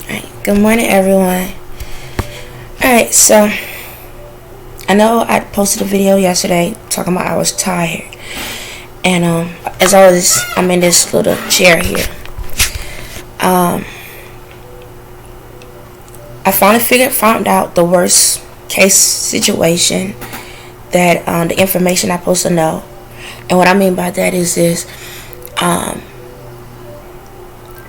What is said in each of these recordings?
Alright, good morning everyone. Alright, so I know I posted a video yesterday talking about I was tired. And as always, I'm in this little chair here. I finally found out the worst case situation that the information I'm supposed to know. And what I mean by that is this.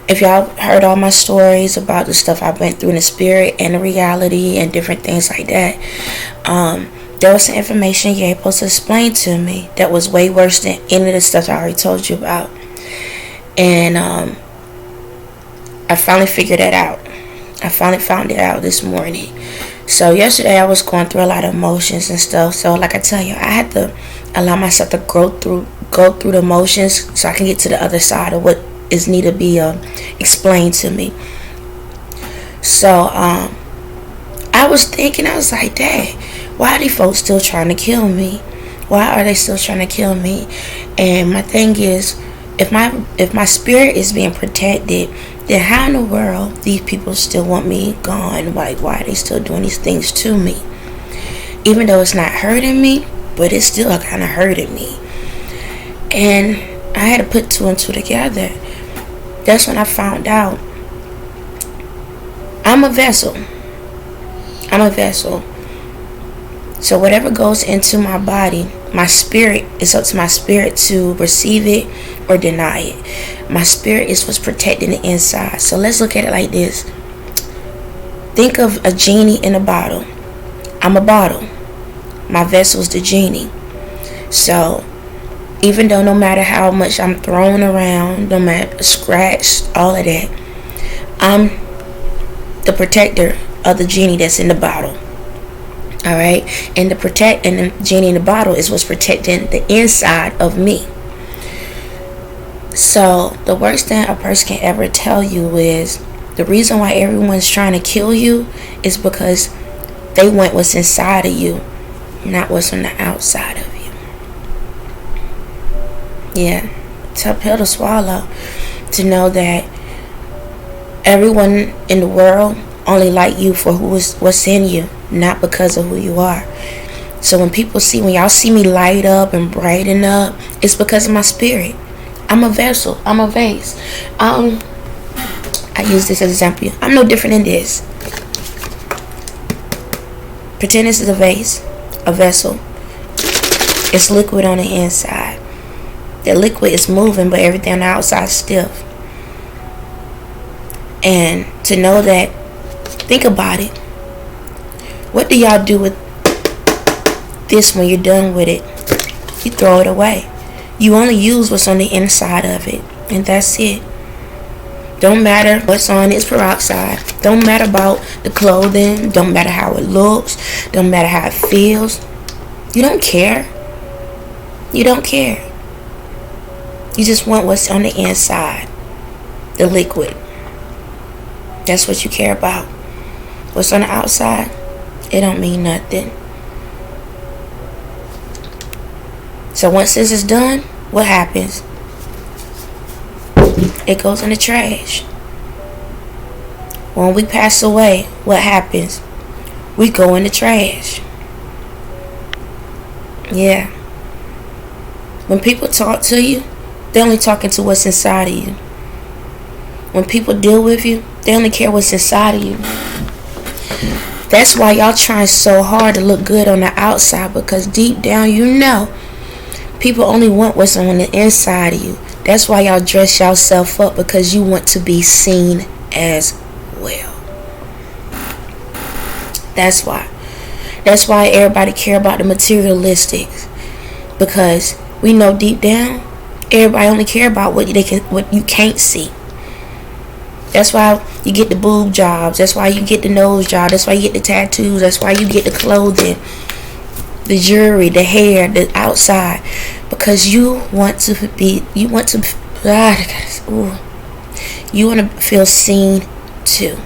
If y'all heard all my stories about the stuff I went through in the spirit and the reality and different things like that, there was some information you're supposed to explain to me that was way worse than any of the stuff I already told you about. And I finally figured that out. I finally found it out this morning. So yesterday I was going through a lot of emotions and stuff. So like I tell you, I had to allow myself to go through the emotions so I can get to the other side of what is need to be explained to me. So I was thinking, I was like, dang, why are these folks still trying to kill me? Why are they still trying to kill me? And my thing is, if my spirit is being protected, then how in the world these people still want me gone? Like, why are they still doing these things to me? Even though it's not hurting me, but it's still kind of hurting me. And I had to put two and two together. That's when I found out I'm a vessel. I'm a vessel. So whatever goes into my body, my spirit, it's up to my spirit to receive it or deny it. My spirit is what's protecting the inside. So let's look at it like this. Think of a genie in a bottle. I'm a bottle. My vessel is the genie. So even though no matter how much I'm thrown around, no matter scratched, all of that, I'm the protector of the genie that's in the bottle. Alright? And the genie in the bottle is what's protecting the inside of me. So the worst thing a person can ever tell you is the reason why everyone's trying to kill you is because they want what's inside of you, not what's on the outside of you. Yeah, tough pill to swallow to know that everyone in the world only like you for what's in you, not because of who you are. So when y'all see me light up and brighten up, it's because of my spirit. I'm a vessel. I'm a vase. I use this as an example. I'm no different than this. Pretend this is a vase, a vessel. It's liquid on the inside. The liquid is moving, but everything on the outside is stiff. And to know that, think about it. What do y'all do with this when you're done with it? You throw it away. You only use what's on the inside of it, and that's it. Don't matter what's on its peroxide. Don't matter about the clothing. Don't matter how it looks. Don't matter how it feels. You don't care. You don't care. You just want what's on the inside, the liquid. That's what you care about. What's on the outside, it don't mean nothing. So once this is done, what happens? It goes in the trash. When we pass away, what happens? We go in the trash. Yeah. When people talk to you, they're only talking to what's inside of you. When people deal with you, they only care what's inside of you. That's why y'all trying so hard to look good on the outside, because deep down you know people only want what's on the inside of you. That's why y'all dress yourself up, because you want to be seen as well. That's why. That's why everybody care about the materialistics, because we know deep down everybody only care about what you can't see. That's why you get the boob jobs. That's why you get the nose job. That's why you get the tattoos. That's why you get the clothing, the jewelry, the hair, the outside, because you want to feel seen too,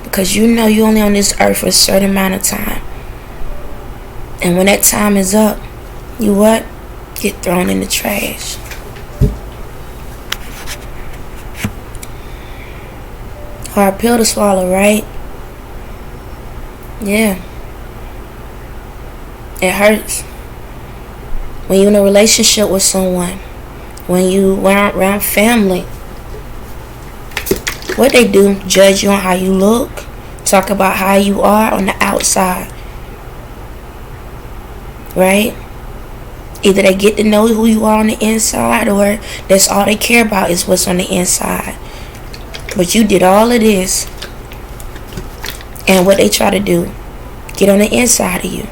because you know you only on this earth for a certain amount of time, and when that time is up, you what? Get thrown in the trash. Hard pill to swallow, right? Yeah. It hurts. When you're in a relationship with someone, when you around family, what they do, judge you on how you look, talk about how you are on the outside, right? Either they get to know who you are on the inside, or that's all they care about is what's on the inside. But you did all of this, and what they try to do, get on the inside of you.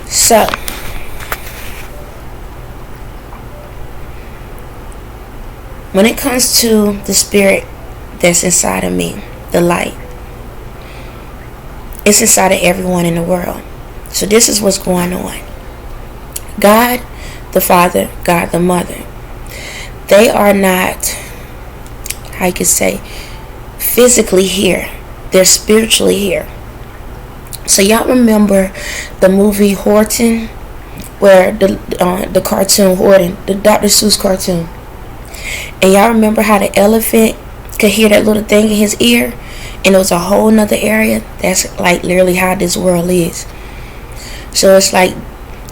So, when it comes to the spirit that's inside of me, the light, it's inside of everyone in the world. So this is what's going on. God the Father, God the Mother, they are not, how you could say, physically here. They're spiritually here. So y'all remember the movie Horton, where the cartoon Horton, the Dr. Seuss cartoon, and y'all remember how the elephant could hear that little thing in his ear, and it was a whole nother area? That's like literally how this world is. So it's like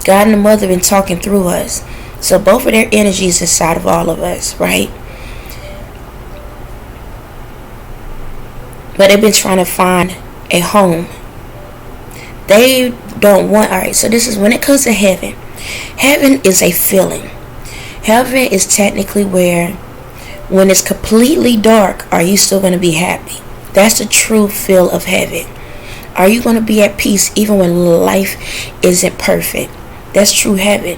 God and the Mother been talking through us. So both of their energies inside of all of us, right? But they've been trying to find a home. They don't want, alright, so this is when it comes to heaven. Heaven is a feeling. Heaven is technically where, when it's completely dark, are you still going to be happy? That's the true feel of heaven. Are you going to be at peace even when life isn't perfect? That's true heaven.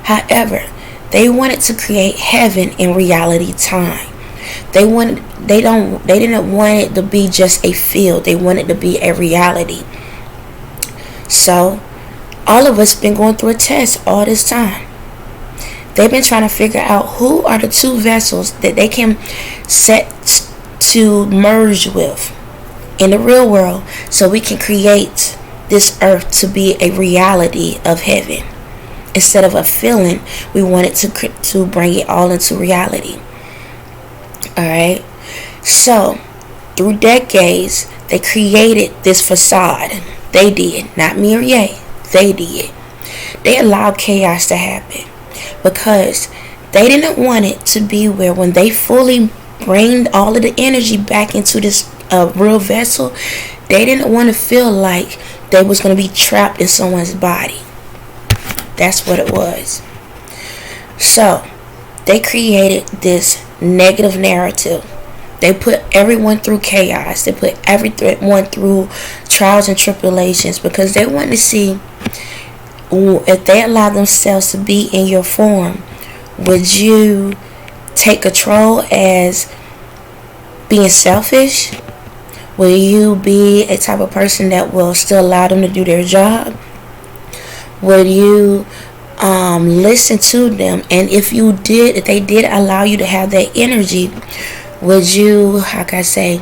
However, they wanted to create heaven in reality time. They didn't want it to be just a feel. They wanted it to be a reality. So, all of us been going through a test all this time. They've been trying to figure out who are the two vessels that they can set to merge with in the real world, so we can create this earth to be a reality of heaven. Instead of a feeling, we wanted to bring it all into reality. Alright? So, through decades, they created this facade. They did. Not me or Ye. They did. They allowed chaos to happen because they didn't want it to be where when they fully bring all of the energy back into this real vessel, they didn't want to feel like they was going to be trapped in someone's body. That's what it was. So, they created this negative narrative. They put everyone through chaos. They put everyone through trials and tribulations because they want to see if they allow themselves to be in your form, would you take control as being selfish? Will you be a type of person that will still allow them to do their job? Will you listen to them? And if they did allow you to have that energy, would you, how can I say,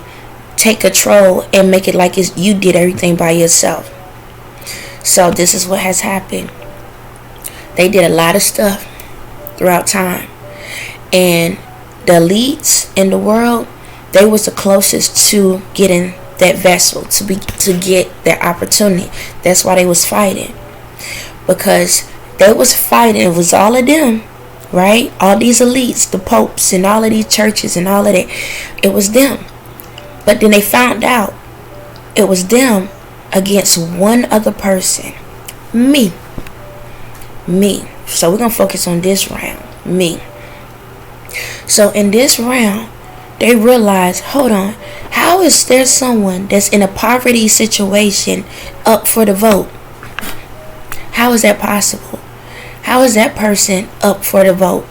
take control and make it like you did everything by yourself? So this is what has happened. They did a lot of stuff throughout time. And the elites in the world, they was the closest to getting that vessel, to get that opportunity. That's why they was fighting. Because they was fighting, it was all of them. Right? All these elites, the popes and all of these churches and all of that, it was them. But then they found out it was them against one other person. Me. So we're going to focus on this round. Me. So in this round, they realized, hold on, how is there someone that's in a poverty situation up for the vote? How is that possible? How is that person up for the vote?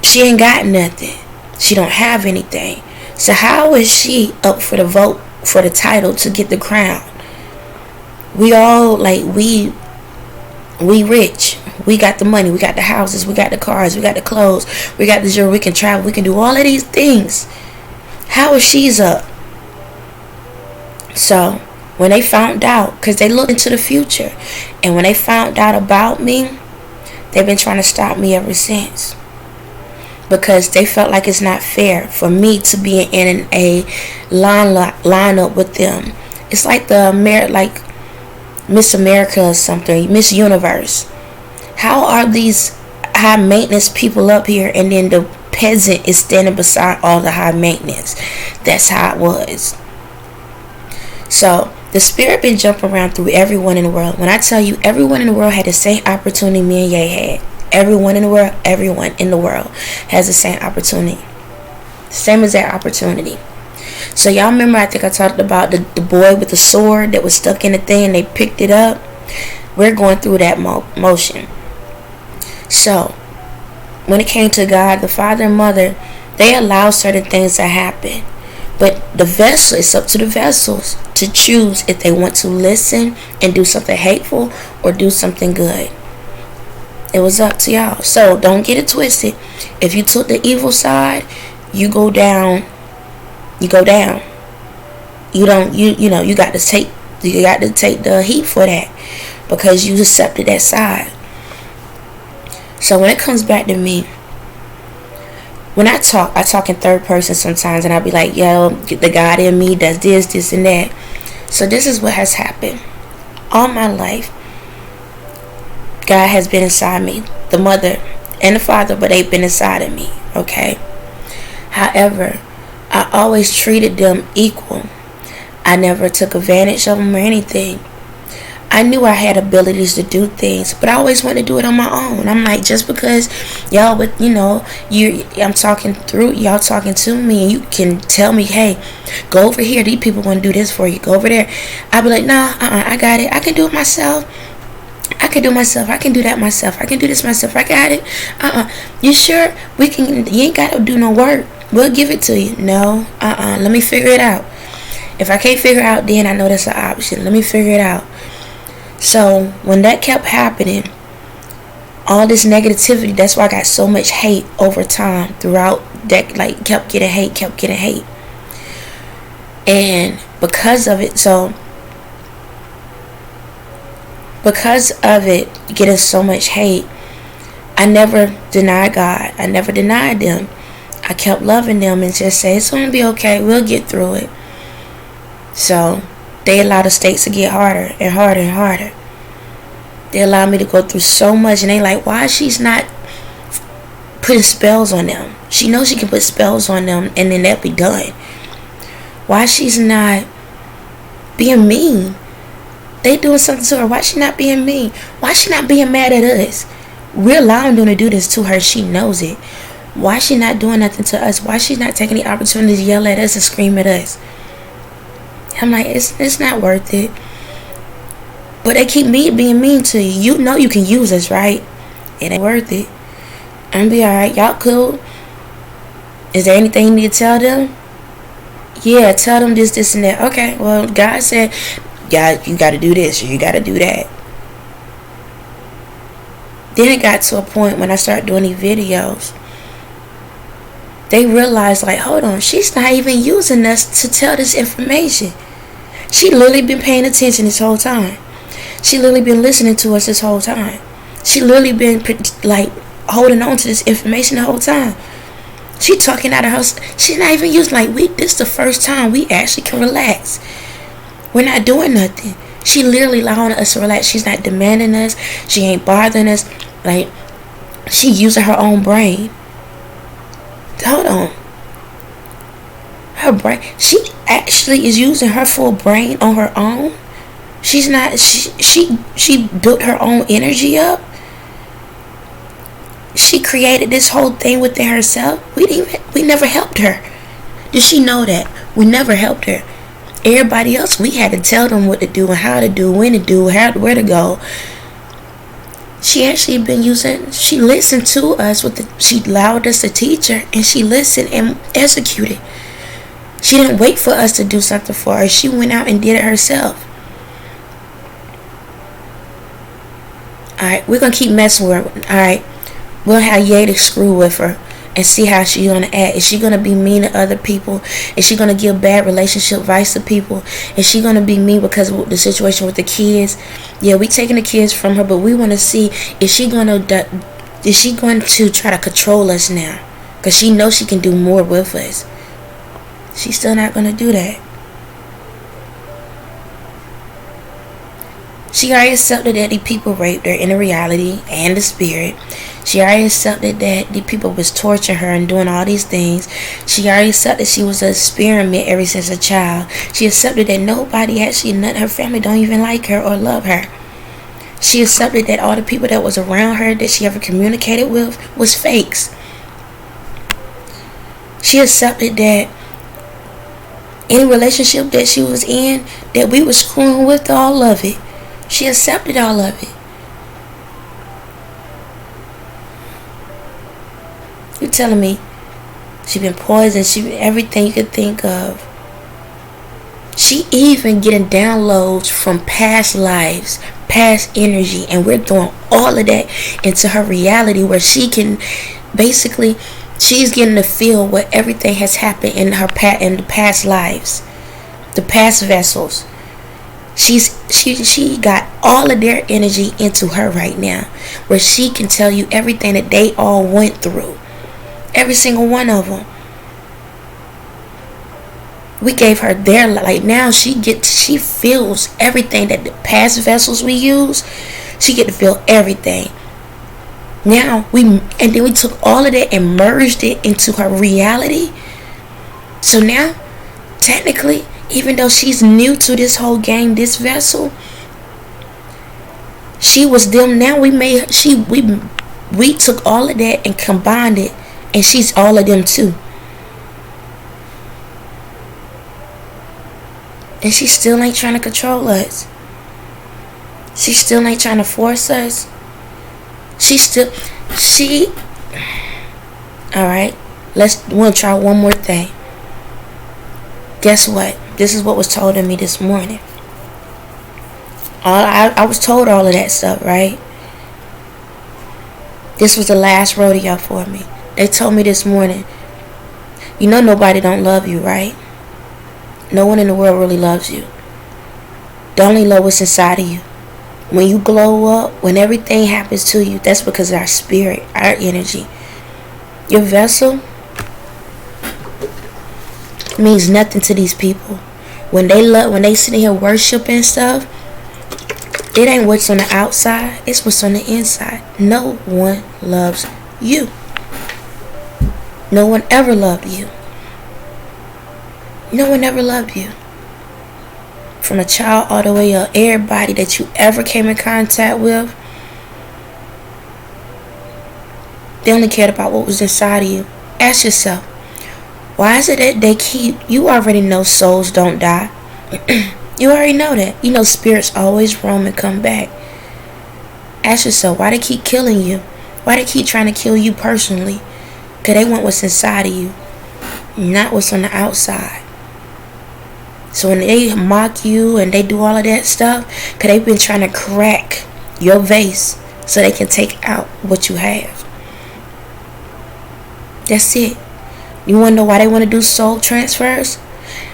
She ain't got nothing. She don't have anything. So how is she up for the vote, for the title, to get the crown? We all, we rich. We got the money. We got the houses. We got the cars. We got the clothes. We got the jewelry. We can travel. We can do all of these things. How is she's up? So when they found out, because they looked into the future, and when they found out about me, they've been trying to stop me ever since. because they felt like it's not fair for me to be in a lineup with them. It's like like Miss America or something, Miss Universe. How are these high maintenance people up here, and then the peasant is standing beside all the high maintenance? That's how it was. So the spirit been jumping around through everyone in the world. When I tell you, everyone in the world had the same opportunity me and Ye had. Everyone in the world has the same opportunity. Same exact opportunity. So y'all remember, I think I talked about the boy with the sword that was stuck in the thing and they picked it up. We're going through that motion. So when it came to God, the Father and Mother, they allow certain things to happen. But the vessel, it's up to the vessels to choose if they want to listen and do something hateful or do something good. It was up to y'all. So don't get it twisted. If you took the evil side, you go down. You go down. You don't. You got to take. You got to take the heat for that, because you accepted that side. So when it comes back to me, when I talk in third person sometimes, and I'll be like, yo, the God in me does this, and that. So this is what has happened all my life. God has been inside me, the mother and the father, but they've been inside of me, okay? However, I always treated them equal. I never took advantage of them or anything. I knew I had abilities to do things, but I always wanted to do it on my own. I'm like, just because y'all, but I'm talking through, y'all talking to me, and you can tell me, hey, go over here. These people want to do this for you. Go over there. I'd be like, no, I got it. I can do it myself. I can do myself. I can do that myself. I can do this myself. I got it. You sure? We can. You ain't got to do no work. We'll give it to you. No. Let me figure it out. If I can't figure it out, then I know that's an option. Let me figure it out. So when that kept happening, all this negativity, that's why I got so much hate over time throughout that, like, kept getting hate. And because of it, getting so much hate, I never denied God. I never denied them. I kept loving them and just say, it's going to be okay. We'll get through it. So they allow the stakes to get harder and harder and harder. They allow me to go through so much, and they like, why she's not putting spells on them? She knows she can put spells on them, and then that'll be done. Why she's not being mean? They doing something to her. Why she not being mean? Why she not being mad at us? We're allowing them to do this to her. She knows it. Why she not doing nothing to us? Why she not taking the opportunity to yell at us and scream at us? I'm like, it's not worth it. But they keep being mean to you. You know you can use us, right? It ain't worth it. I'm be alright. Y'all cool? Is there anything you need to tell them? Yeah, tell them this, and that. Okay, well, God said, God, you got to do this, or you got to do that. Then it got to a point when I started doing these videos. They realized, like, hold on, she's not even using us to tell this information. She literally been paying attention this whole time. She literally been listening to us this whole time. She literally been, like, holding on to this information the whole time. She talking out of her. She's not even using, like, this is the first time we actually can relax. We're not doing nothing. She literally allowing us to relax. She's not demanding us. She ain't bothering us. Like, she using her own brain. Hold on. Her brain. She actually is using her full brain on her own. She's not. She built her own energy up. She created this whole thing within herself. We never helped her. Did she know that? We never helped her. Everybody else, we had to tell them what to do and how to do, when to do, where to go. She actually been using. She listened to us she allowed us to teach her, and she listened and executed. She didn't wait for us to do something for her. She went out and did it herself. Alright, we're gonna keep messing with her. Alright, we'll have Ye to screw with her and see how she's gonna act. Is she gonna be mean to other people? Is she gonna give bad relationship advice to people? Is she gonna be mean because of the situation with the kids? Yeah, we taking the kids from her, but we want to see, is she going to try to control us now? Because she knows she can do more with us. She's still not going to do that. She already accepted that the people raped her in the reality and the spirit. She already accepted that the people was torturing her and doing all these things. She already accepted she was an experiment ever since a child. She accepted that nobody actually, none of her family don't even like her or love her. She accepted that all the people that was around her that she ever communicated with was fakes. She accepted that any relationship that she was in, that we were screwing with all of it. She accepted all of it. You telling me she been poisoned, she been everything you could think of. She even getting downloads from past lives, past energy, and we're throwing all of that into her reality where she can basically, she's getting to feel what everything has happened in her in the past lives, the past vessels. She got all of their energy into her right now, where she can tell you everything that they all went through, every single one of them. We gave her their, like, now she feels everything that the past vessels we use. She get to feel everything. Now and then we took all of that and merged it into her reality. So now, technically, even though she's new to this whole game, this vessel, she was them. Now we took all of that and combined it, and she's all of them too. And she still ain't trying to control us. She still ain't trying to force us. Alright, we'll try one more thing. Guess what? This is what was told to me this morning. I was told all of that stuff, right? This was the last rodeo for me. They told me this morning, you know nobody don't love you, right? No one in the world really loves you. They only love what's inside of you. When you glow up, when everything happens to you, that's because of our spirit, our energy. Your vessel means nothing to these people. When they sit here worshiping stuff, it ain't what's on the outside, it's what's on the inside. No one loves you. No one ever loved you. No one ever loved you. From a child all the way up, everybody that you ever came in contact with, they only cared about what was inside of you. Ask yourself, why is it that you already know souls don't die. You already know that. You know spirits always roam and come back. Ask yourself, why they keep killing you? Why they keep trying to kill you personally? Because they want what's inside of you, not what's on the outside. So when they mock you and they do all of that stuff, because they've been trying to crack your vase so they can take out what you have. That's it. You want to know why they want to do soul transfers?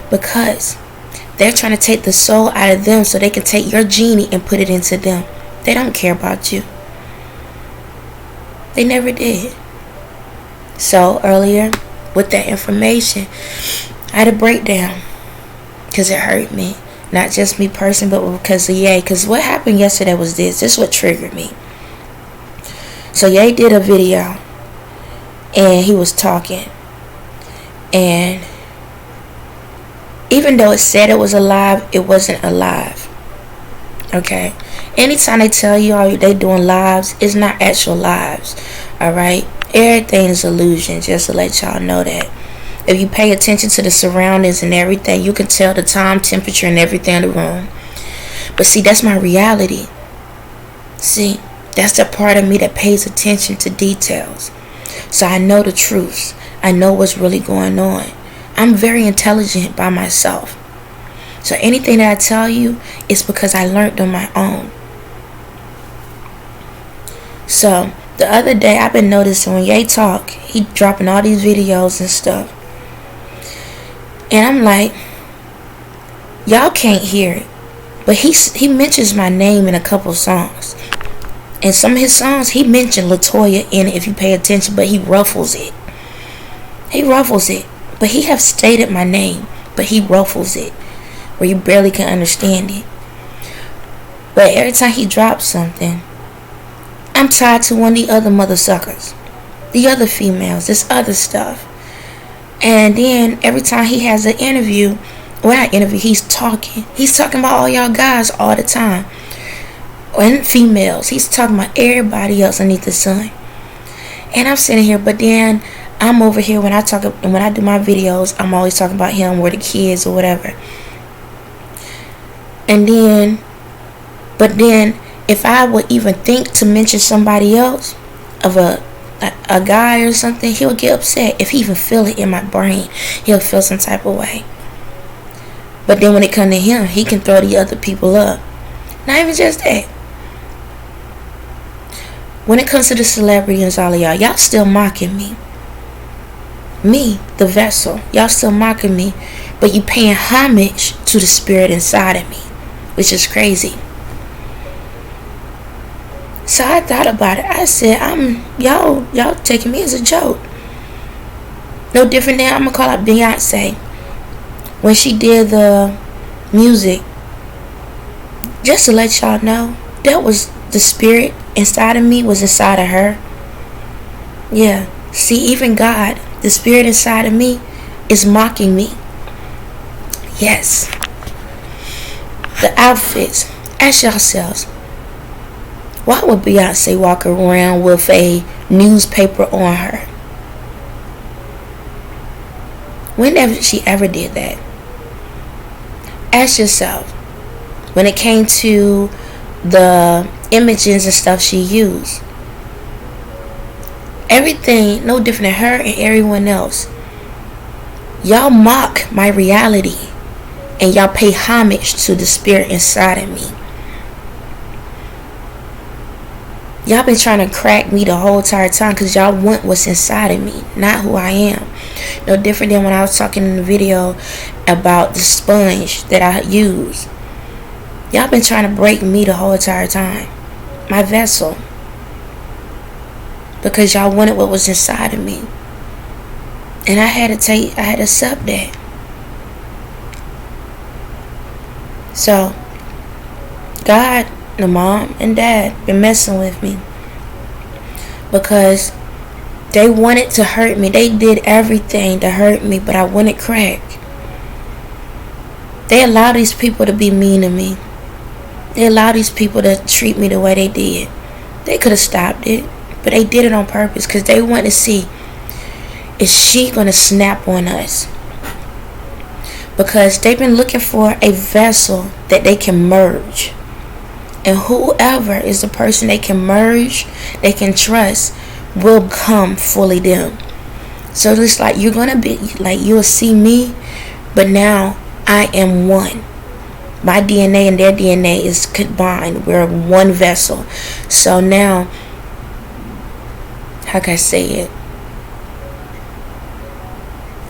Because they're trying to take the soul out of them so they can take your genie and put it into them. They don't care about you. They never did. So earlier, with that information, I had a breakdown. Because it hurt me. Not just me personally, but because of Ye. Because what happened yesterday was this. This is what triggered me. So Ye did a video. And he was talking. And even though it said it was alive, it wasn't alive. Okay? Anytime they tell you they doing lives, it's not actual lives. Alright? Everything is illusion. Just to let y'all know that. If you pay attention to the surroundings and everything, you can tell the time, temperature, and everything in the room. But see, that's my reality. See, that's the part of me that pays attention to details. So I know the truth. I know what's really going on. I'm very intelligent by myself. So anything that I tell you is because I learned on my own. So the other day, I've been noticing when Ye talk, he dropping all these videos and stuff. And I'm like, y'all can't hear it. But he mentions my name in a couple songs. And some of his songs, he mentioned LaToya in it if you pay attention. But he ruffles it. He ruffles it. But he have stated my name, but he ruffles it where you barely can understand it. But every time he drops something, I'm tied to one of the other mother suckers, the other females, this other stuff. And then every time he has an interview, he's talking about all y'all guys all the time, and females. He's talking about everybody else underneath the sun. And I'm sitting here, but then I'm over here when I do my videos, I'm always talking about him or the kids or whatever. But then if I would even think to mention somebody else, of a guy or something, he'll get upset. If he even feel it in my brain, he'll feel some type of way. But then when it comes to him, he can throw the other people up. Not even just that. When it comes to the celebrity and all of y'all still mocking me. Me, the vessel. Y'all still mocking me. But you paying homage to the spirit inside of me, which is crazy. So I thought about it. I said, y'all taking me as a joke. No different than I'm gonna call out Beyonce when she did the music. Just to let y'all know, that was the spirit inside of me was inside of her. Yeah. See, even God, the spirit inside of me, is mocking me. Yes. The outfits. Ask yourselves, why would Beyonce walk around with a newspaper on her? Whenever she ever did that. Ask yourself, when it came to the images and stuff she used, everything no different than her and everyone else. Y'all mock my reality and y'all pay homage to the spirit inside of me. Y'all been trying to crack me the whole entire time because y'all want what's inside of me, not who I am. No different than when I was talking in the video about the sponge that I use. Y'all been trying to break me the whole entire time. My vessel. Because y'all wanted what was inside of me. And I had to accept that. So, God, the mom and dad been messing with me because they wanted to hurt me. They did everything to hurt me, but I wouldn't crack. They allowed these people to be mean to me. They allowed these people to treat me the way they did. They could have stopped it, but they did it on purpose because they wanted to see, is she gonna snap on us? Because they've been looking for a vessel that they can merge. And whoever is the person they can merge, they can trust, will become fully them. So it's like you're going to be, like you'll see me, but now I am one. My DNA and their DNA is combined. We're one vessel. So now, how can I say it?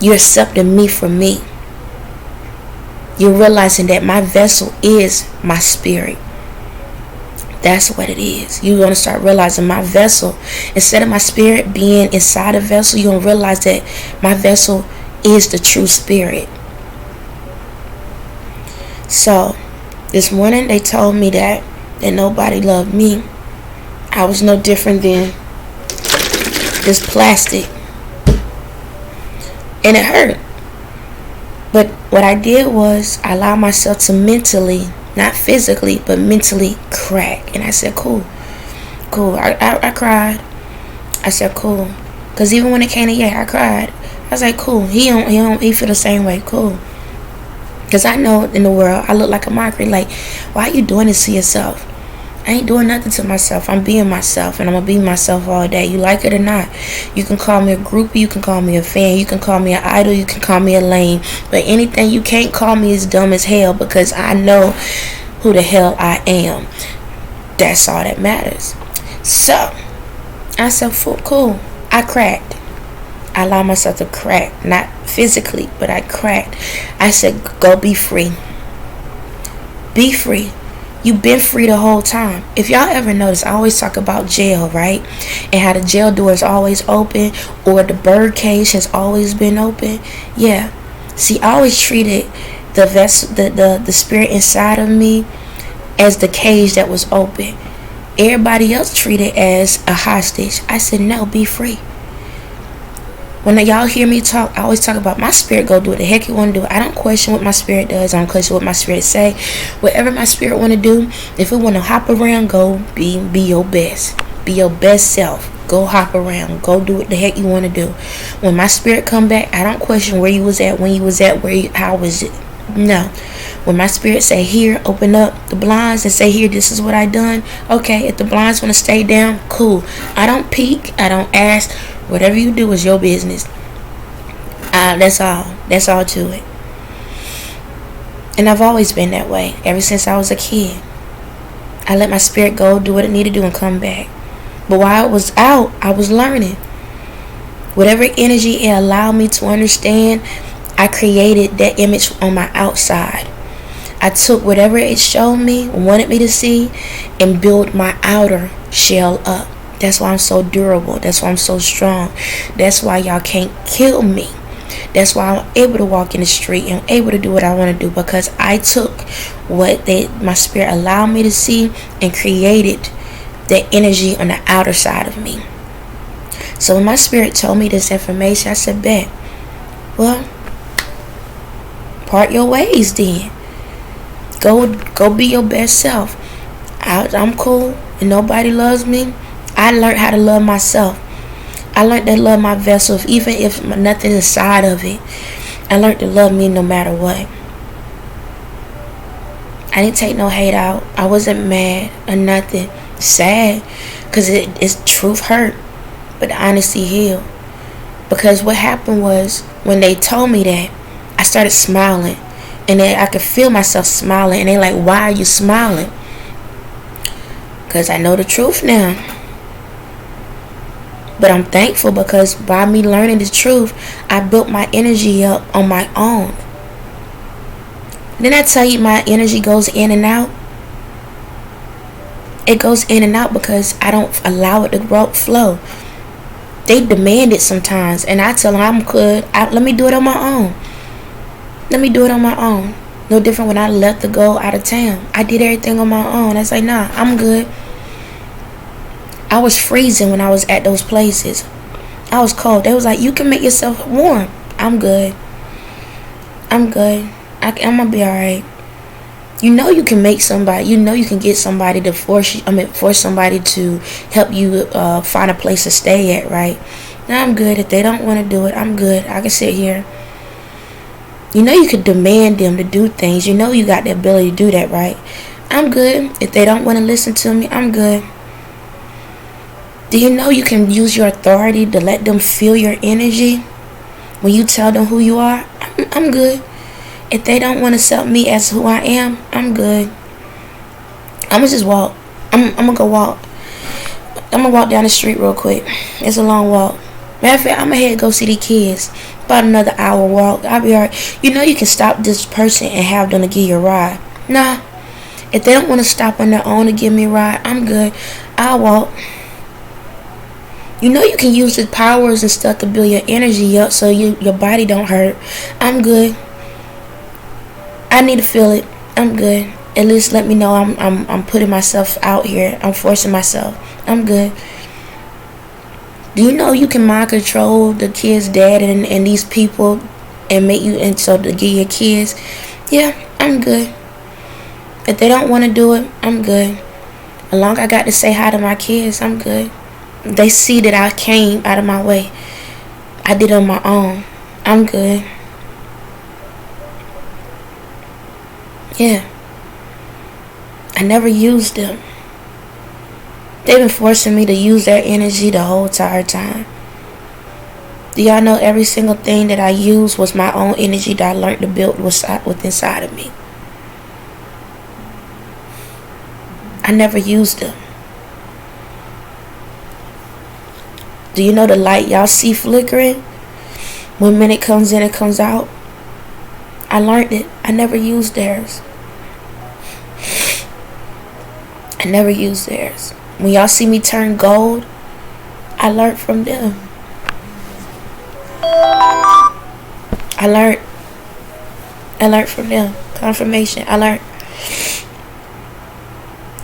You're accepting me for me. You're realizing that my vessel is my spirit. That's what it is. You're going to start realizing my vessel, instead of my spirit being inside a vessel, you're going to realize that my vessel is the true spirit. So, this morning they told me that nobody loved me. I was no different than this plastic. And it hurt. But what I did was I allowed myself to mentally, not physically, but mentally crack. And I said, cool. I cried. I said, cool. Because even when it came to I cried. I was like, cool. He feel the same way. Cool. Because I know in the world, I look like a mockery. Like, why are you doing this to yourself? I ain't doing nothing to myself. I'm being myself, and I'm going to be myself all day. You like it or not. You can call me a groupie. You can call me a fan. You can call me an idol. You can call me a lame. But anything you can't call me is dumb as hell, because I know who the hell I am. That's all that matters. So, I said, cool. I cracked. I allowed myself to crack. Not physically, but I cracked. I said, go be free. Be free. You've been free the whole time. If y'all ever notice, I always talk about jail, right? And how the jail door is always open, or the bird cage has always been open. Yeah. See, I always treated the spirit inside of me as the cage that was open. Everybody else treated as a hostage. I said, no, be free. When y'all hear me talk, I always talk about my spirit go do what the heck you want to do. I don't question what my spirit does. I don't question what my spirit say. Whatever my spirit want to do, if it want to hop around, go be your best. Be your best self. Go hop around. Go do what the heck you want to do. When my spirit come back, I don't question where you was at, when you was at, how was it. No. When my spirit say, here, open up the blinds and say, here, this is what I done. Okay, if the blinds want to stay down, cool. I don't peek. I don't ask. Whatever you do is your business. That's all. That's all to it. And I've always been that way. Ever since I was a kid. I let my spirit go, do what it needed to do, and come back. But while I was out, I was learning. Whatever energy it allowed me to understand, I created that image on my outside. I took whatever it showed me, wanted me to see, and built my outer shell up. That's why I'm so durable. That's why I'm so strong. That's why y'all can't kill me. That's why I'm able to walk in the street and able to do what I want to do, because I took what my spirit allowed me to see and created that energy on the outer side of me. So when my spirit told me this information, I said, bet. Well, part your ways then. Go be your best self. I'm cool and nobody loves me. I learned how to love myself. I learned to love my vessel, even if nothing inside of it. I learned to love me no matter what. I didn't take no hate out. I wasn't mad or nothing. Sad, because it's truth hurt, but the honesty healed. Because what happened was, when they told me that, I started smiling, and then I could feel myself smiling, and they like, why are you smiling? Because I know the truth now. But I'm thankful, because by me learning the truth, I built my energy up on my own. Didn't I tell you my energy goes in and out? It goes in and out because I don't allow it to flow. They demand it sometimes, and I tell them I'm good. Let me do it on my own. Let me do it on my own. No different when I left to go out of town. I did everything on my own. I was like, nah, I'm good. I was freezing when I was at those places. I was cold. They was like, you can make yourself warm. I'm good. I'm good. I'm gonna be alright. You know you can make somebody. You know you can get somebody to force somebody to help you find a place to stay at, right? Now I'm good. If they don't want to do it, I'm good. I can sit here. You know you could demand them to do things. You know you got the ability to do that, right? I'm good. If they don't want to listen to me, I'm good. Do you know you can use your authority to let them feel your energy when you tell them who you are? I'm good. If they don't want to accept me as who I am, I'm good. I'm gonna just walk. I'm gonna go walk. I'm gonna walk down the street real quick. It's a long walk. Matter of fact, I'm gonna head go see the kids. About another hour walk. I'll be alright. You know you can stop this person and have them to give you a ride. Nah. If they don't want to stop on their own to give me a ride, I'm good. I'll walk. You know you can use the powers and stuff to build your energy up so your body don't hurt. I'm good. I need to feel it. I'm good. At least let me know I'm putting myself out here. I'm forcing myself. I'm good. Do you know you can mind control the kid's dad and these people and make you, and so to get your kids? Yeah, I'm good. If they don't want to do it, I'm good. As long as I got to say hi to my kids, I'm good. They see that I came out of my way. I did it on my own. I'm good. Yeah. I never used them. They've been forcing me to use their energy the whole entire time. Do y'all know every single thing that I used was my own energy that I learned to build within inside of me? I never used them. Do you know the light y'all see flickering? One minute comes in, it comes out. I learned it. I never used theirs. I never used theirs. When y'all see me turn gold, I learned from them. I learned from them. Confirmation. I learned.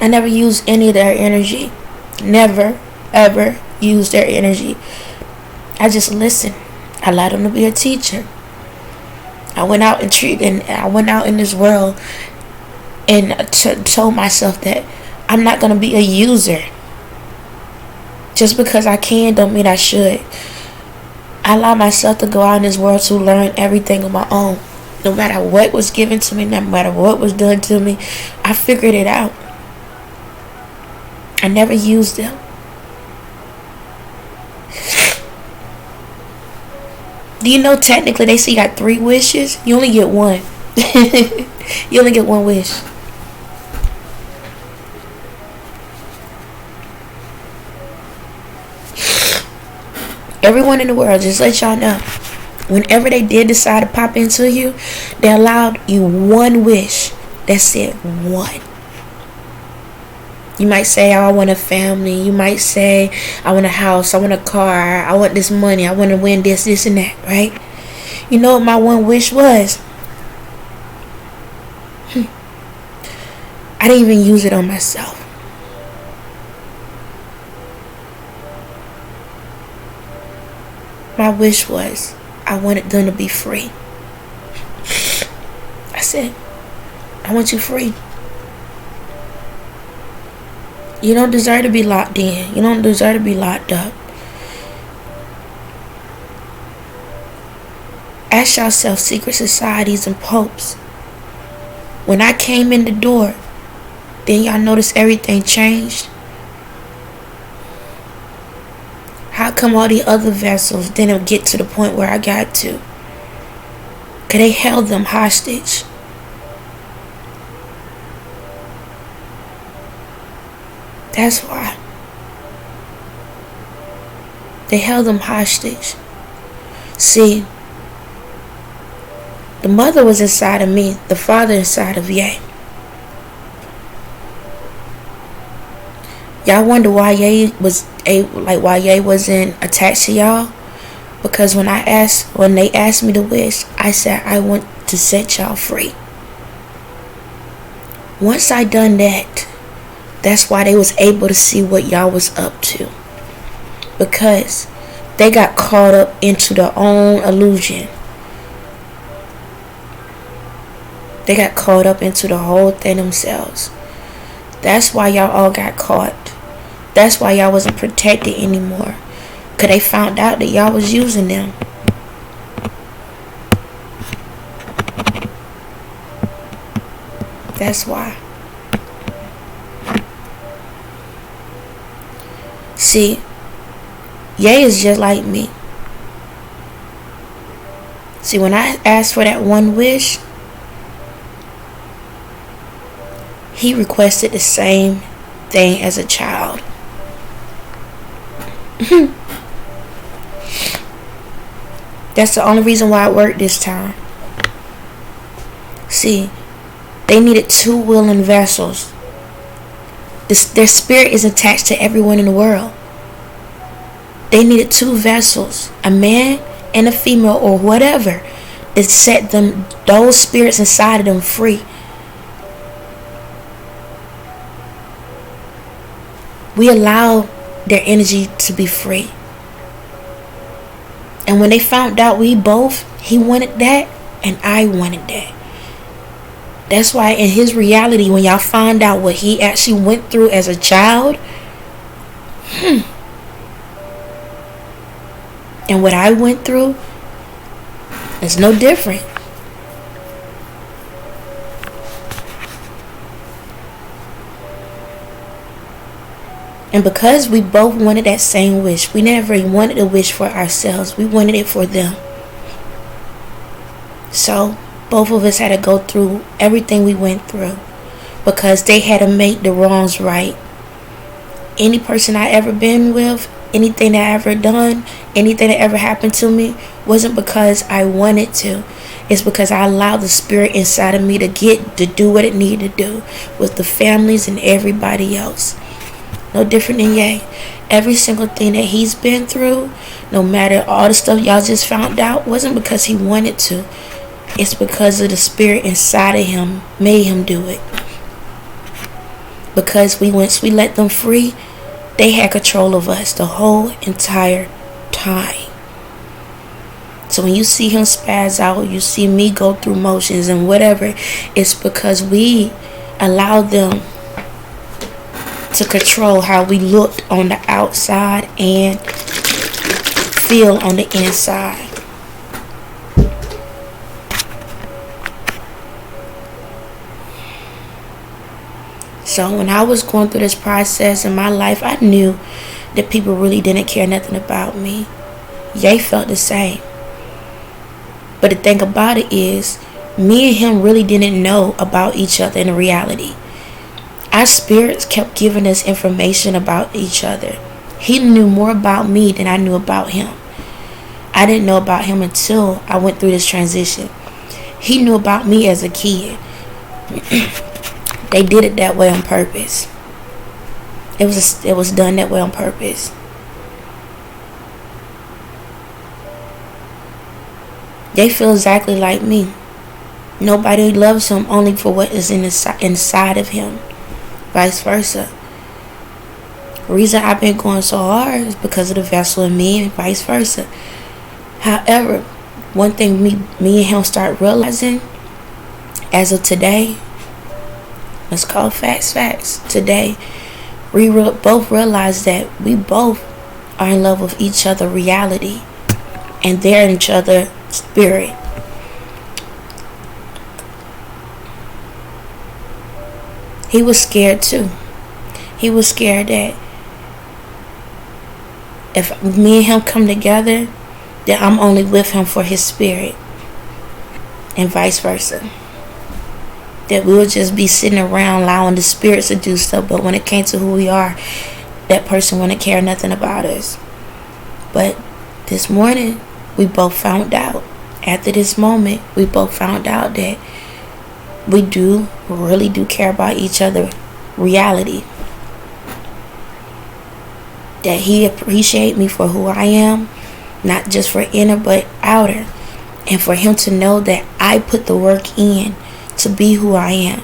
I never used any of their energy. Never, ever used their energy. I just listened. I allowed them to be a teacher. I went out in this world and told myself that I'm not going to be a user. Just because I can don't mean I should. I allow myself to go out in this world to learn everything on my own. No matter what was given to me, no matter what was done to me, I figured it out. I never used them. Do you know technically they say you got 3 wishes? You only get one. You only get 1 wish. Everyone in the world, just let y'all know, whenever they did decide to pop into you, they allowed you 1 wish. That's it. 1. You might say, oh, I want a family. You might say, I want a house. I want a car. I want this money. I want to win this, and that, right? You know what my 1 wish was? I didn't even use it on myself. My wish was, I wanted them to be free. I said, I want you free. You don't deserve to be locked in. You don't deserve to be locked up. Ask yourself, secret societies and popes. When I came in the door, then y'all notice everything changed. How come all the other vessels didn't get to the point where I got to? Because they held them hostage. That's why. They held them hostage. See, the mother was inside of me, the father inside of Ye. Y'all wonder why Ye wasn't attached to y'all? Because when they asked me to wish, I said I want to set y'all free. Once I done that, that's why they was able to see what y'all was up to. Because they got caught up into their own illusion. They got caught up into the whole thing themselves. That's why y'all all got caught. That's why y'all wasn't protected anymore. Because they found out that y'all was using them. That's why. See, Ye is just like me. See, when I asked for that 1 wish, he requested the same thing as a child. That's the only reason why it worked this time. See, they needed 2 willing vessels. Their spirit is attached to everyone in the world. They needed 2 vessels, a man and a female or whatever, to set those spirits inside of them free. We allow their energy to be free. And when they found out he wanted that and I wanted that. That's why in his reality, when y'all find out what he actually went through as a child, and what I went through, it's no different. And because we both wanted that same wish, we never wanted a wish for ourselves. We wanted it for them. So both of us had to go through everything we went through, because they had to make the wrongs right. Any person I ever been with, anything that I ever done, anything that ever happened to me, wasn't because I wanted to. It's because I allowed the spirit inside of me to do what it needed to do with the families and everybody else. No different than Ye. Every single thing that he's been through, no matter all the stuff y'all just found out, wasn't because he wanted to. It's because of the spirit inside of him made him do it. Because once we let them free, they had control of us the whole entire time. So when you see him spaz out, you see me go through motions and whatever, it's because we allowed them to control how we looked on the outside and feel on the inside. So when I was going through this process in my life, I knew that people really didn't care nothing about me. Ye felt the same. But the thing about it is, me and him really didn't know about each other in reality. Our spirits kept giving us information about each other. He knew more about me than I knew about him. I didn't know about him until I went through this transition. He knew about me as a kid. They did it that way on purpose. It was done that way on purpose. They feel exactly like me. Nobody loves him only for what is inside of him. Vice versa. The reason I've been going so hard is because of the vessel in me and vice versa. However, one thing me and him start realizing as of today, let's call facts. Today, we both realize that we both are in love with each other reality. And they're in each other spirit. He was scared too. He was scared that if me and him come together, that I'm only with him for his spirit. And vice versa. That we would just be sitting around allowing the spirits to do stuff, but when it came to who we are, that person wouldn't care nothing about us. But this morning, we both found out. After this moment, we both found out that we really do care about each other reality. That he appreciate me for who I am, not just for inner but outer. And for him to know that I put the work in to be who I am.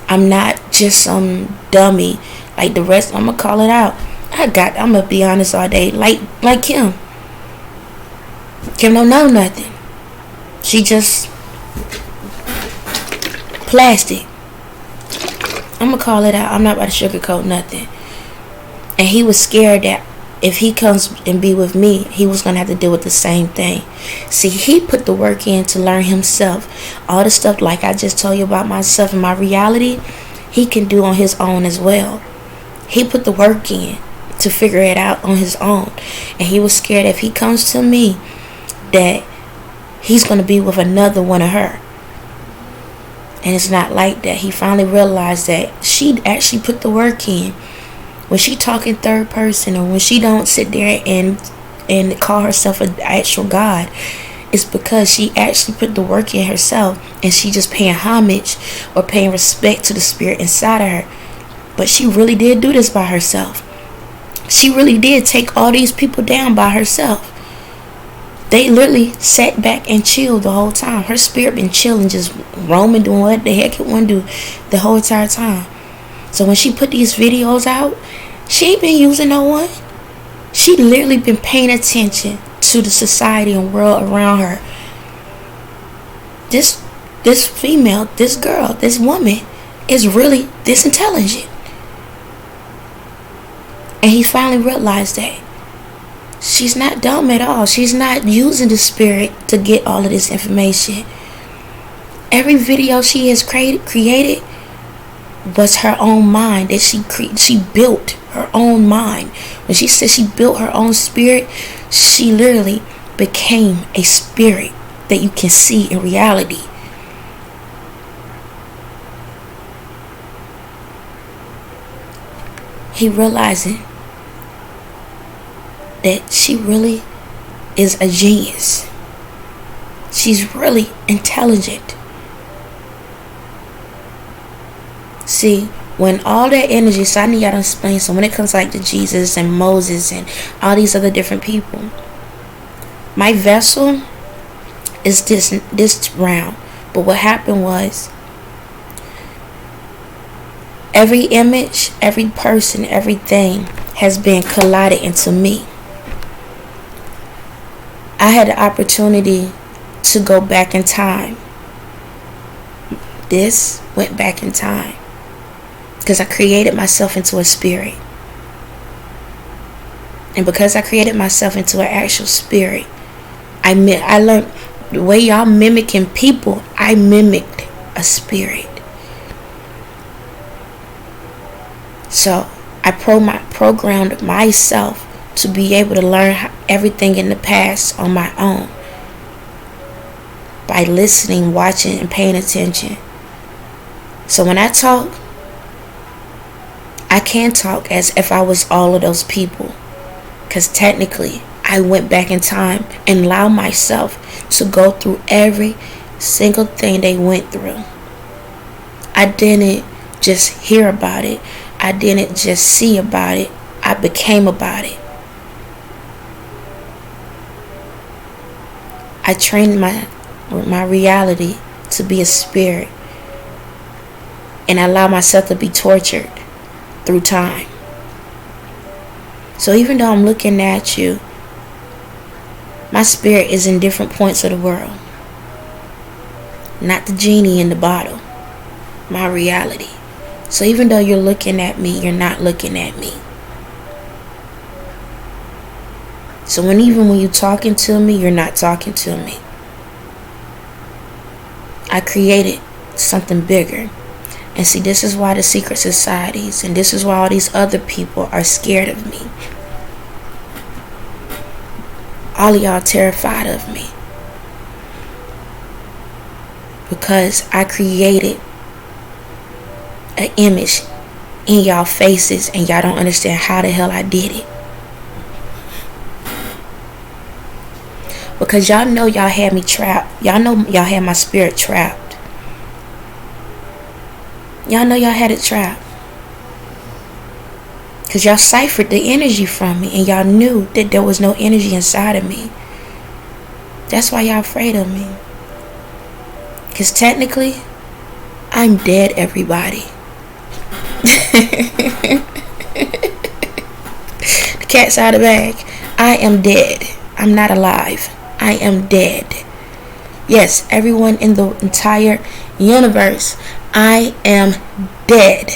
I'm not just some dummy like the rest. I'm gonna call it out. I'm gonna be honest all day. Like Kim. Kim don't know nothing. She just plastic. I'm gonna call it out. I'm not about to sugarcoat nothing. And he was scared that if he comes and be with me, he was gonna have to deal with the same thing. See, he put the work in to learn himself. All the stuff like I just told you about myself and my reality, he can do on his own as well. He put the work in to figure it out on his own. And he was scared if he comes to me that he's going to be with another one of her. And it's not like that. He finally realized that she actually put the work in. When she talk in third person, or when she don't sit there and call herself an actual God, it's because she actually put the work in herself, and she just paying homage or paying respect to the spirit inside of her. But she really did do this by herself. She really did take all these people down by herself. They literally sat back and chilled the whole time. Her spirit been chilling, just roaming, doing what the heck it want to do the whole entire time. So when she put these videos out, she ain't been using no one. She literally been paying attention to the society and world around her. This female, this girl, this woman is really this intelligent. And he finally realized that she's not dumb at all. She's not using the spirit to get all of this information. Every video she has created was her own mind that she built her own mind. When she said she built her own spirit, she literally became a spirit that you can see in reality. He realizing that she really is a genius. She's really intelligent. See, when all that energy, so I need y'all to explain. So when it comes like to Jesus and Moses and all these other different people, my vessel is this round. But what happened was, every image, every person, everything has been collided into me. I had the opportunity to go back in time. This went back in time because I created myself into a spirit. And because I created myself into an actual spirit, I learned the way y'all mimicking people, I mimicked a spirit. So I programmed myself to be able to learn everything in the past on my own by listening, watching, and paying attention. So when I talk, I can talk as if I was all of those people, because technically I went back in time and allowed myself to go through every single thing they went through. I didn't just hear about it. I didn't just see about it. I became about it. I trained my reality to be a spirit, and I allow myself to be tortured through time. So even though I'm looking at you, my spirit is in different points of the world. Not the genie in the bottle. My reality. So even though you're looking at me, you're not looking at me. So even when you're talking to me, you're not talking to me. I created something bigger. And see, this is why the secret societies, and this is why all these other people are scared of me. All of y'all terrified of me. Because I created an image in y'all faces, and y'all don't understand how the hell I did it. Because y'all know y'all had me trapped. Y'all know y'all had my spirit trapped. Y'all know y'all had it trapped. Because y'all ciphered the energy from me, and y'all knew that there was no energy inside of me. That's why y'all afraid of me. Because technically, I'm dead, everybody. The cat's out of the bag. I am dead. I'm not alive. I am dead. Yes, everyone in the entire universe, I am dead.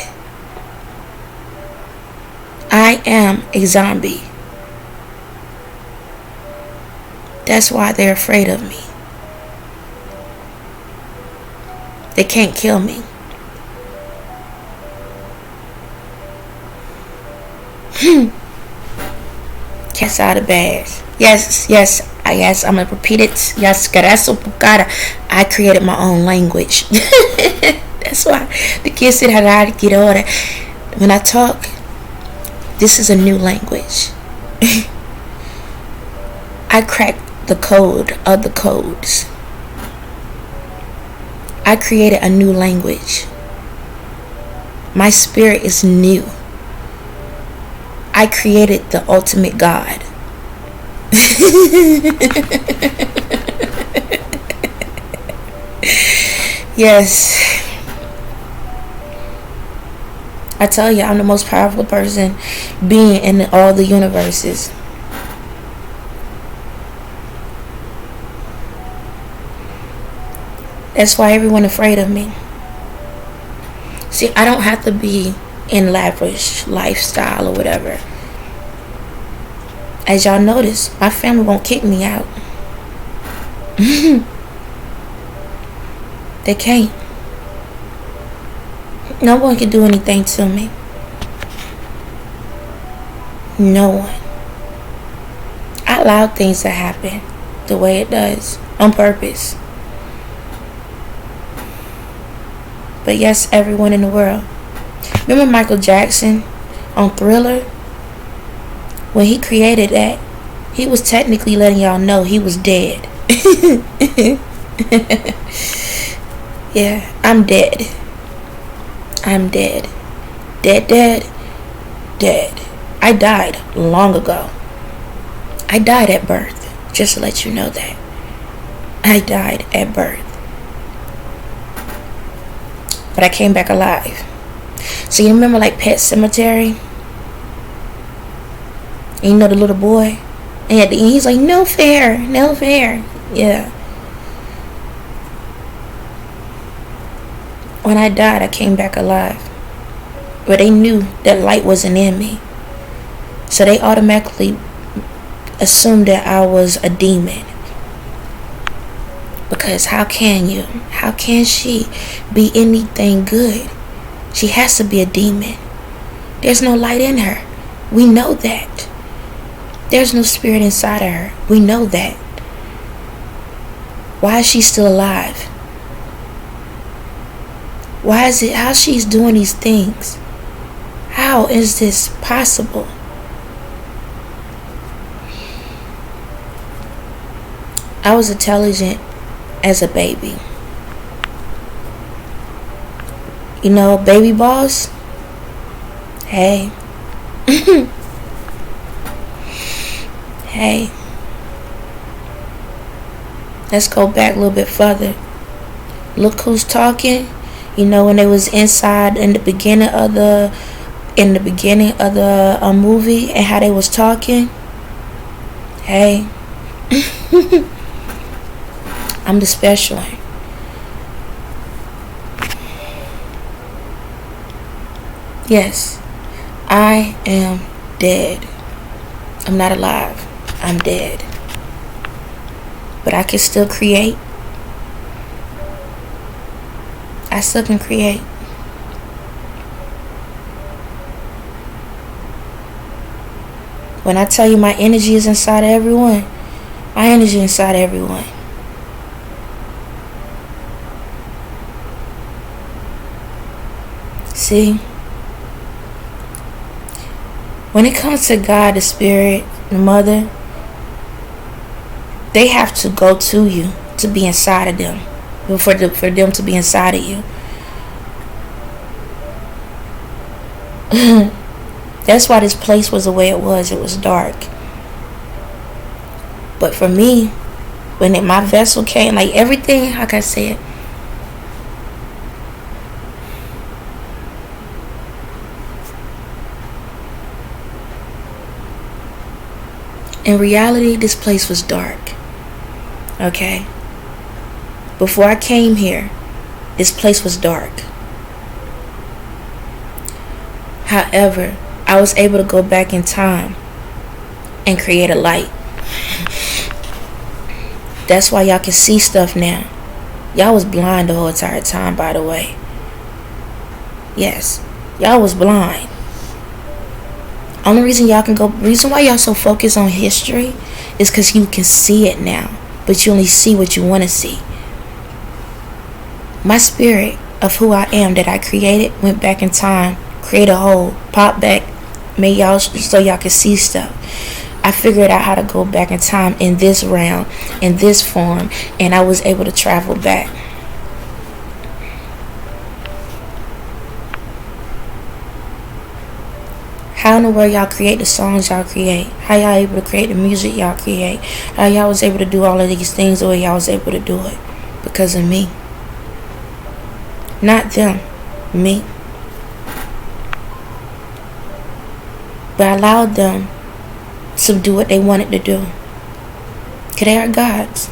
I am a zombie. That's why they're afraid of me. They can't kill me. Cat's out of bag. Yes, I'm gonna repeat it. Yes, I created my own language. That's why the kids said how to get order. When I talk, this is a new language. I cracked the code of the codes. I created a new language. My spirit is new. I created the ultimate God. Yes. I tell you, I'm the most powerful person being in all the universes. That's why everyone afraid of me. See, I don't have to be in lavish lifestyle or whatever. As y'all notice, my family won't kick me out. They can't. No one can do anything to me. No one. I allow things to happen the way it does on purpose. But yes, everyone in the world. Remember Michael Jackson on Thriller? When he created that, he was technically letting y'all know he was dead. Yeah, I'm dead. I'm dead. Dead, dead, dead. I died long ago. I died at birth. Just to let you know that. I died at birth. But I came back alive. So you remember like Pet Cemetery? And you know the little boy? And at the end he's like, no fair, no fair. Yeah. When I died, I came back alive. But they knew that light wasn't in me. So they automatically assumed that I was a demon. Because how can she be anything good? She has to be a demon. There's no light in her. We know that. There's no spirit inside of her. We know that. Why is she still alive? Why is it, how she's doing these things? How is this possible? I was intelligent as a baby. You know, baby boss? Hey. Hey. Let's go back a little bit further. Look who's talking. You know, when they was inside in the beginning of the movie and how they was talking. Hey. I'm the special one. Yes, I am dead. I'm not alive. I'm dead. But I can still create. I still can create. When I tell you my energy is inside of everyone, my energy is inside of everyone. See? When it comes to God, the Spirit, the Mother, they have to go to you to be inside of them. For them to be inside of you. That's why this place was the way it was. It was dark. But for me, when my vessel came, like everything, like I said, in reality, this place was dark. Okay? Before I came here, this place was dark. However, I was able to go back in time and create a light. That's why y'all can see stuff now. Y'all was blind the whole entire time, by the way. Yes, y'all was blind. Only reason why y'all so focused on history is because you can see it now, but you only see what you want to see. My spirit of who I am that I created went back in time, created a hole, popped back, made y'all so y'all could see stuff. I figured out how to go back in time in this realm, in this form, and I was able to travel back. How in the world y'all create the songs y'all create? How y'all able to create the music y'all create? How y'all was able to do all of these things the way y'all was able to do it? Because of me. Not them. Me. But I allowed them to do what they wanted to do. Because they are gods.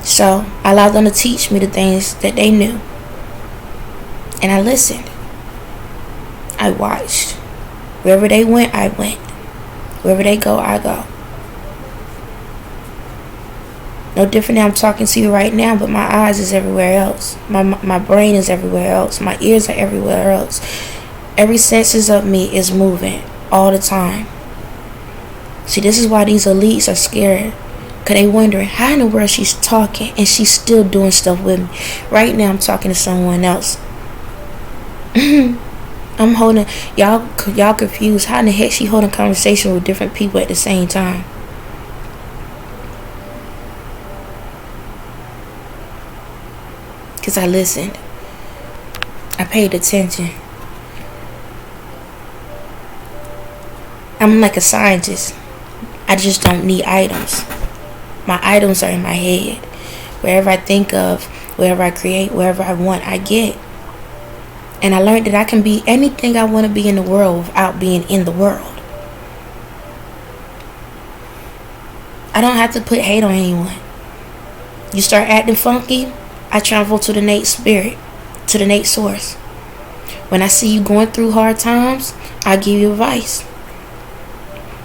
So I allowed them to teach me the things that they knew. And I listened. I watched. Wherever they went, I went. Wherever they go, I go. No different than I'm talking to you right now, but my eyes is everywhere else. My brain is everywhere else. My ears are everywhere else. Every senses of me is moving all the time. See, this is why these elites are scared. Because they wondering, how in the world she's talking and she's still doing stuff with me. Right now, I'm talking to someone else. I'm holding, y'all confused. How in the heck she holding conversation with different people at the same time? because I listened. I paid attention. I'm like a scientist. I just don't need items. My items are in my head. Wherever I think of, wherever I create, wherever I want, I get. And I learned that I can be anything I want to be in the world without being in the world. I don't have to put hate on anyone. You start acting funky, I travel to the innate spirit, to the innate source. When I see you going through hard times, I give you advice.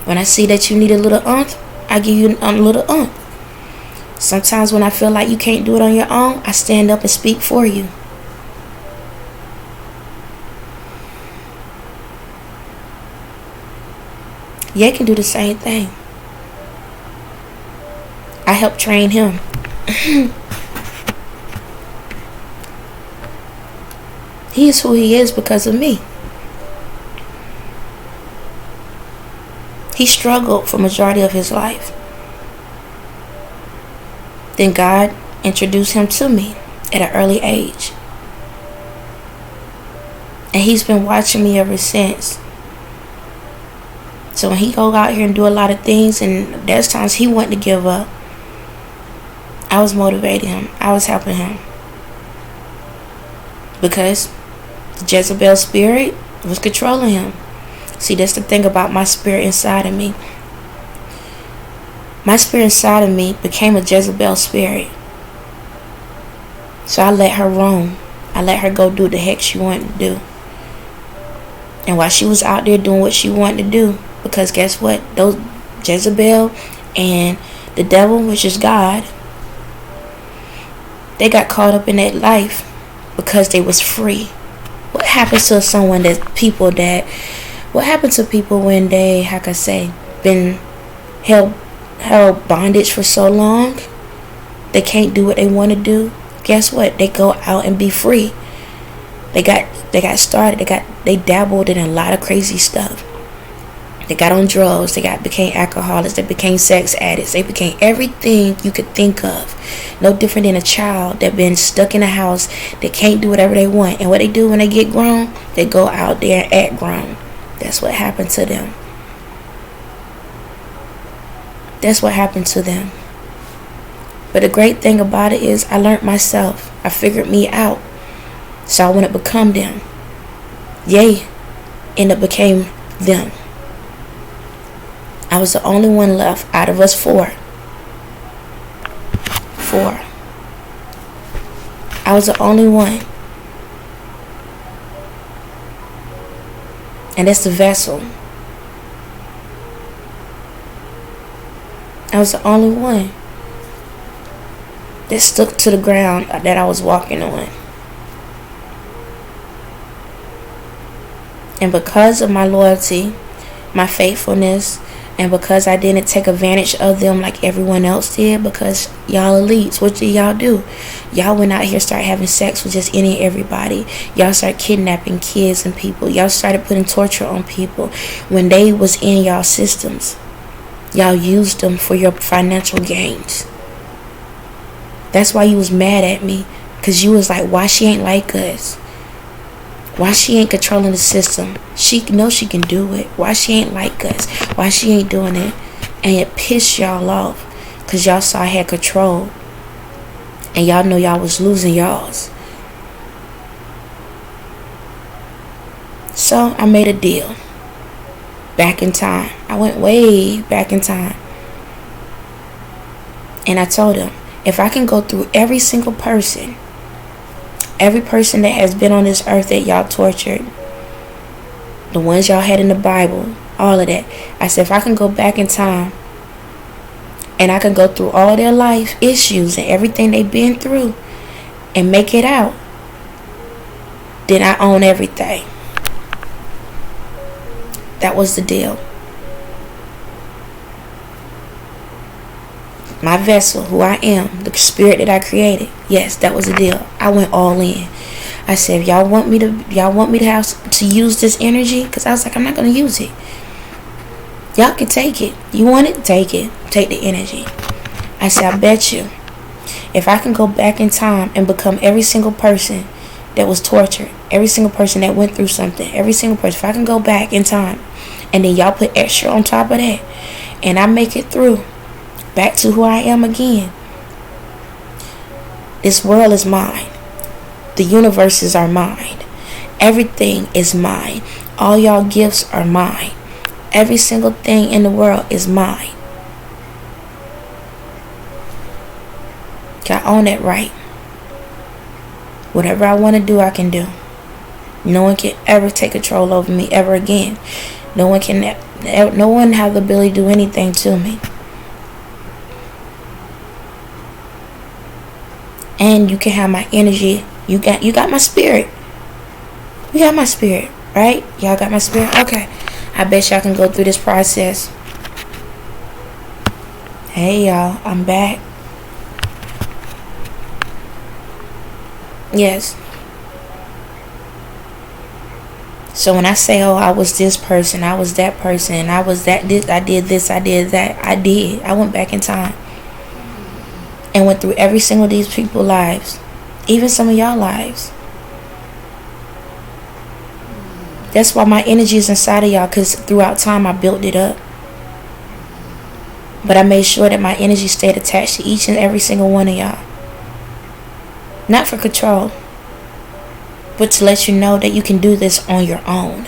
When I see that you need a little umph, I give you a little umph. Sometimes when I feel like you can't do it on your own, I stand up and speak for you. Ye can do the same thing. I helped train him. He is who he is because of me. He struggled for majority of his life. Then God introduced him to me at an early age. And he's been watching me ever since. So when he go out here and do a lot of things, and there's times he wanted to give up, I was motivating him. I was helping him. Because the Jezebel spirit was controlling him. See, that's the thing about my spirit inside of me. My spirit inside of me became a Jezebel spirit. So I let her roam. I let her go do what the heck she wanted to do. And while she was out there doing what she wanted to do, because guess what? Those Jezebel and the devil, which is God, they got caught up in that life because they was free. What happens to someone what happened to people when they, how can I say, been held bondage for so long? They can't do what they want to do. Guess what? They go out and be free. They got started. They dabbled in a lot of crazy stuff. They got on drugs. They became alcoholics. They became sex addicts. They became everything you could think of. No different than a child that been stuck in a house. They can't do whatever they want. And what they do when they get grown, they go out there and act grown. That's what happened to them. That's what happened to them. But the great thing about it is I learned myself. I figured me out. So I wouldn't become them. Yay, ended up became them. I was the only one left out of us four. I was the only one. And that's the vessel. I was the only one that stuck to the ground that I was walking on. And because of my loyalty, my faithfulness, and because I didn't take advantage of them like everyone else did, because y'all elites, what did y'all do? Y'all went out here, started having sex with just any and everybody. Y'all started kidnapping kids and people. Y'all started putting torture on people when they was in y'all systems. Y'all used them for your financial gains. That's why you was mad at me, because you was like, why she ain't like us? Why she ain't controlling the system? She knows she can do it. Why she ain't like us? Why she ain't doing it? And it pissed y'all off, because y'all saw I had control. And y'all know y'all was losing y'all's. So I made a deal. Back in time. I went way back in time. And I told him, if I can go through every single person, every person that has been on this earth that y'all tortured, the ones y'all had in the Bible, all of that, I said, if I can go back in time and I can go through all their life issues and everything they've been through and make it out, then I own everything. That was the deal. My vessel, who I am, the spirit that I created. Yes, that was the deal. I went all in. I said, if y'all want me to have to use this energy, because I was like, I'm not gonna use it. Y'all can take it. You want it? Take it. Take the energy. I said, I bet you, If I can go back in time and become every single person that was tortured, every single person that went through something, every single person, if I can go back in time and then y'all put extra on top of that and I make it through back to who I am again, this world is mine. The universes are mine. Everything is mine. All y'all gifts are mine. Every single thing in the world is mine. I own that right. Whatever I want to do, I can do. No one can ever take control over me ever again. No one have the ability to do anything to me. And you can have my energy. You got my spirit. You got my spirit, right? Y'all got my spirit? Okay. I bet y'all can go through this process. Hey y'all, I'm back. Yes. So when I say, oh, I was this person, I was that person, I was that, this, I did this, I did that, I did. I went back in time and went through every single of these people's lives, even some of y'all lives. That's why my energy is inside of y'all, because throughout time I built it up. But I made sure that my energy stayed attached to each and every single one of y'all. Not for control, but to let you know that you can do this on your own.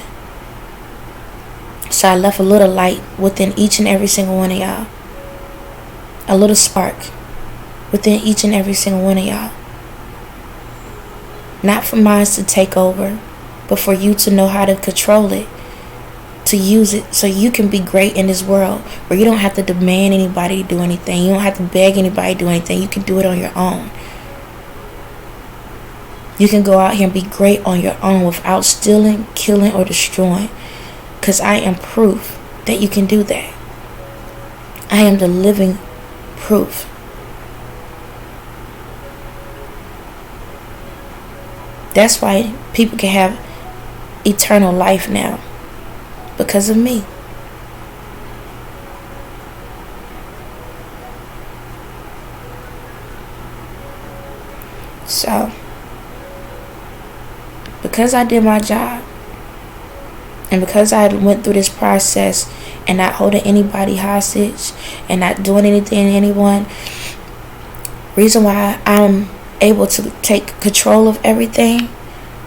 So I left a little light within each and every single one of y'all. A little spark within each and every single one of y'all. Not for minds to take over, but for you to know how to control it, to use it so you can be great in this world where you don't have to demand anybody to do anything. You don't have to beg anybody to do anything. You can do it on your own. You can go out here and be great on your own without stealing, killing, or destroying. Because I am proof that you can do that. I am the living proof. That's why people can have eternal life now. Because of me. So, because I did my job, and because I went through this process and not holding anybody hostage and not doing anything to anyone, reason why I'm able to take control of everything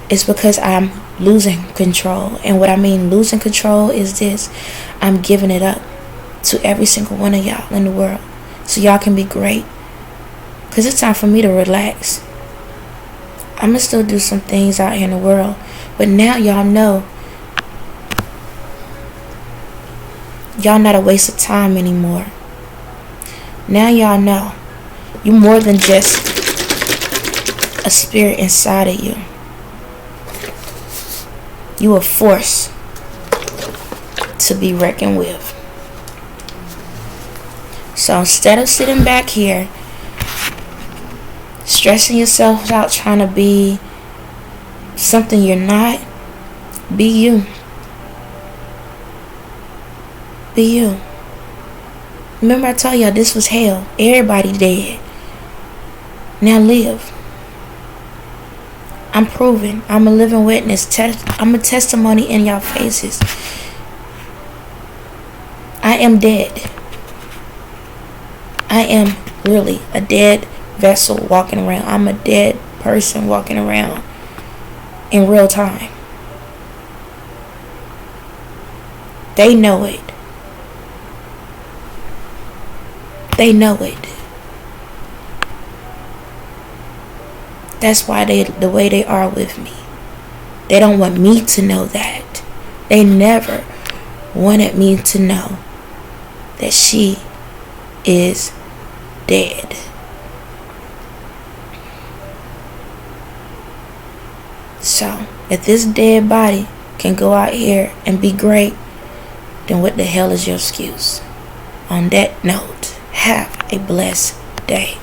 is because I'm losing control. And what I mean losing control is this: I'm giving it up to every single one of y'all in the world so y'all can be great. Because it's time for me to relax. I'm going to still do some things out here in the world, but now y'all know y'all not a waste of time anymore. Now y'all know you're more than just a spirit inside of you. You a force to be reckoned with. So instead of sitting back here stressing yourself out trying to be something you're not, be you. Be you. Remember I told y'all this was hell. Everybody dead. Now live. I'm proven. I'm a living witness. I'm a testimony in y'all faces. I am dead. I am really a dead vessel walking around. I'm a dead person walking around in real time. They know it. They know it. That's why they the way they are with me. They don't want me to know that. They never wanted me to know that she is dead. So, if this dead body can go out here and be great, then what the hell is your excuse? On that note, have a blessed day.